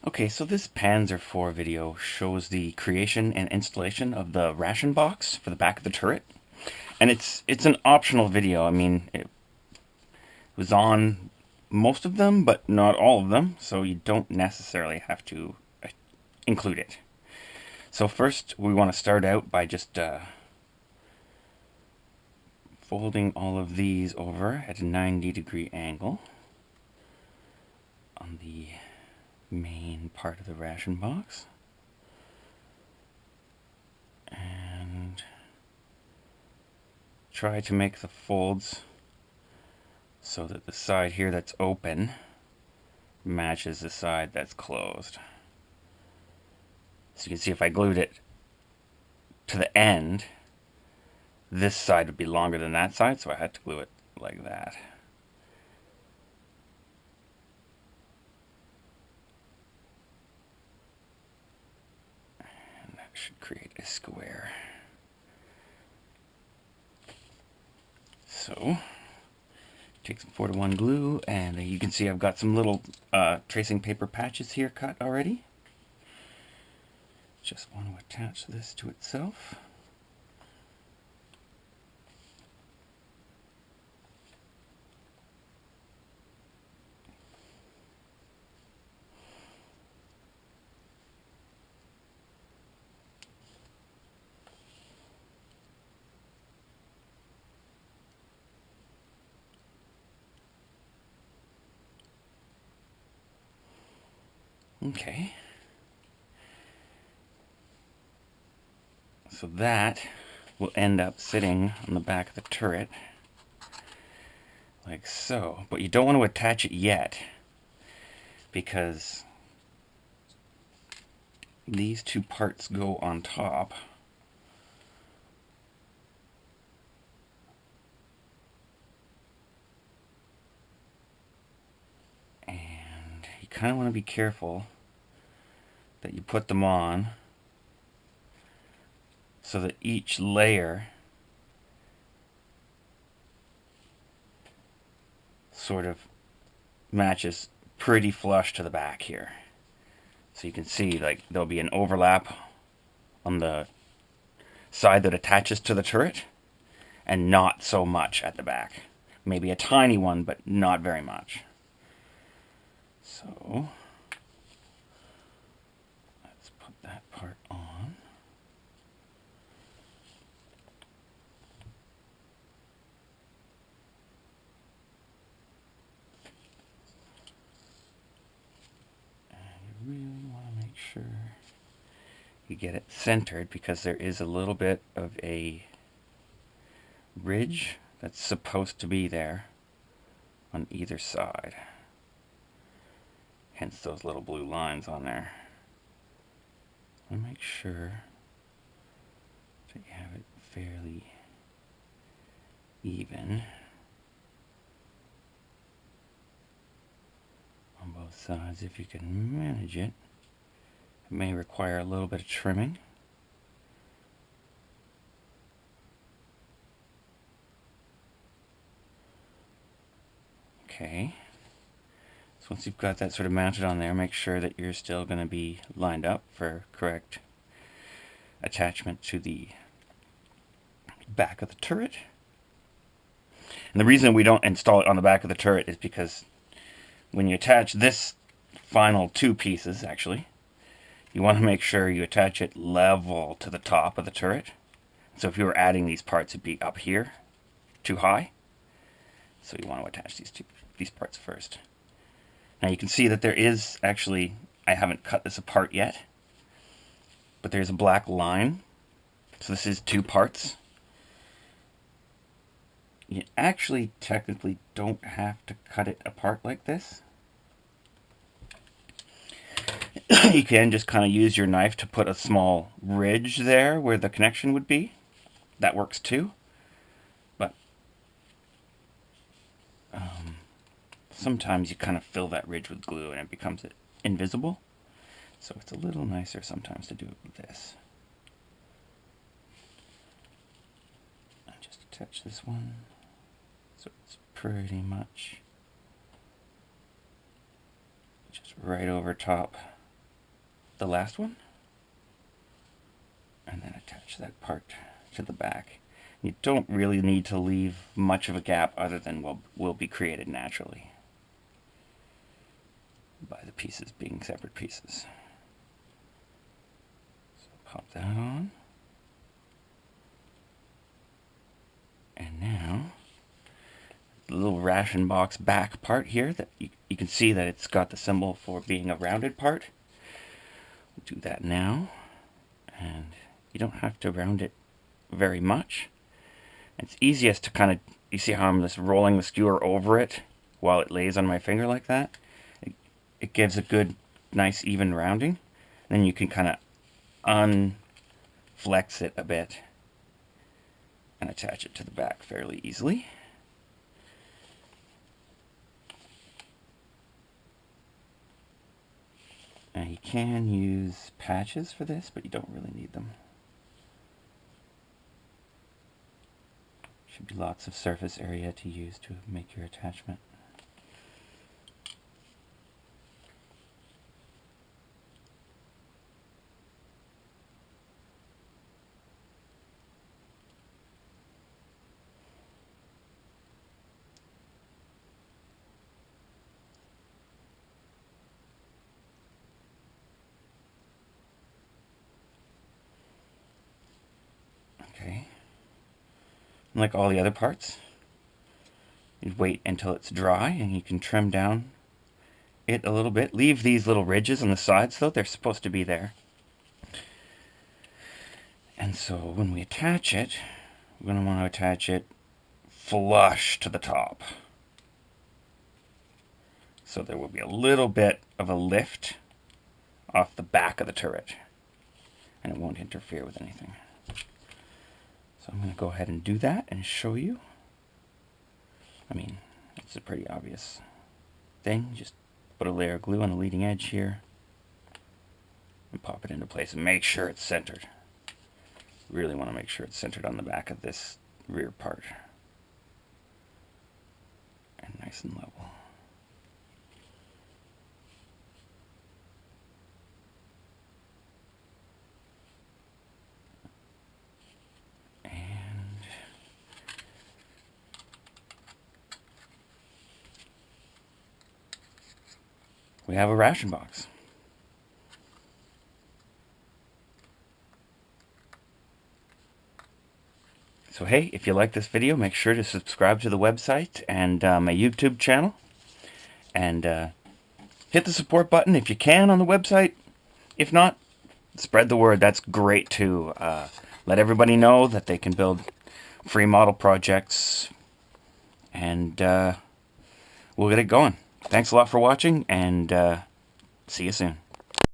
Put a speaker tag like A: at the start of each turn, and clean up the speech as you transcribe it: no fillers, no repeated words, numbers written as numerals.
A: Okay, so this Panzer IV video shows the creation and installation of the ration box for the back of the turret. And it's an optional video. I mean, it was on most of them, but not all of them, so you don't necessarily have to include it. So first, we want to start out by just folding all of these over at a 90-degree angle on the main part of the ration box. And try to make the folds so that the side here that's open matches the side that's closed. So you can see if I glued it to the end, this side would be longer than that side, so I had to glue it like that. And that should create a square. So, take some 4-to-1 glue, and you can see I've got some little tracing paper patches here cut already. Just want to attach this to itself. Okay. So that will end up sitting on the back of the turret, like so. But you don't want to attach it yet, because these two parts go on top. And you kind of want to be careful that you put them on so that each layer sort of matches pretty flush to the back here. So you can see, like, there'll be an overlap on the side that attaches to the turret, and not so much at the back. Maybe a tiny one, but not very much. So let's put that part on. And you really want to make sure you get it centered, because there is a little bit of a ridge that's supposed to be there on either side. Hence those little blue lines on there. I make sure that you have it fairly even on both sides. If you can manage it, it may require a little bit of trimming. Okay. So once you've got that sort of mounted on there, make sure that you're still going to be lined up for correct attachment to the back of the turret. And the reason we don't install it on the back of the turret is because when you attach this final two pieces, actually, you want to make sure you attach it level to the top of the turret. So if you were adding these parts, it'd be up here, too high. So you want to attach these parts first. Now you can see that there is actually, I haven't cut this apart yet, but there's a black line. So this is two parts. You actually technically don't have to cut it apart like this. You can just kind of use your knife to put a small ridge there where the connection would be. That works too. But sometimes you kind of fill that ridge with glue and it becomes invisible. So it's a little nicer sometimes to do it with this. I just attach this one so it's pretty much just right over top the last one, and then attach that part to the back. You don't really need to leave much of a gap other than what will be created naturally by the pieces being separate pieces. So pop that on. And now, the little ration box back part here, that you can see that it's got the symbol for being a rounded part. We'll do that now. And you don't have to round it very much. It's easiest to kind of, you see how I'm just rolling the skewer over it while it lays on my finger like that? It gives a good, nice, even rounding. Then you can kind of unflex it a bit and attach it to the back fairly easily. Now you can use patches for this, but you don't really need them. Should be lots of surface area to use to make your attachment. Okay. Like all the other parts, you wait until it's dry and you can trim down it a little bit. Leave these little ridges on the sides though, they're supposed to be there. And so when we attach it, we're going to want to attach it flush to the top. So there will be a little bit of a lift off the back of the turret, and it won't interfere with anything. So I'm going to go ahead and do that and show you. I mean, it's a pretty obvious thing. Just put a layer of glue on the leading edge here and pop it into place and make sure it's centered. Really want to make sure it's centered on the back of this rear part and nice and level. We have a ration box. So hey, if you like this video, make sure to subscribe to the website and my YouTube channel. And hit the support button if you can on the website. If not, spread the word. That's great too. Let everybody know that they can build free model projects. And we'll get it going. Thanks a lot for watching, and see you soon.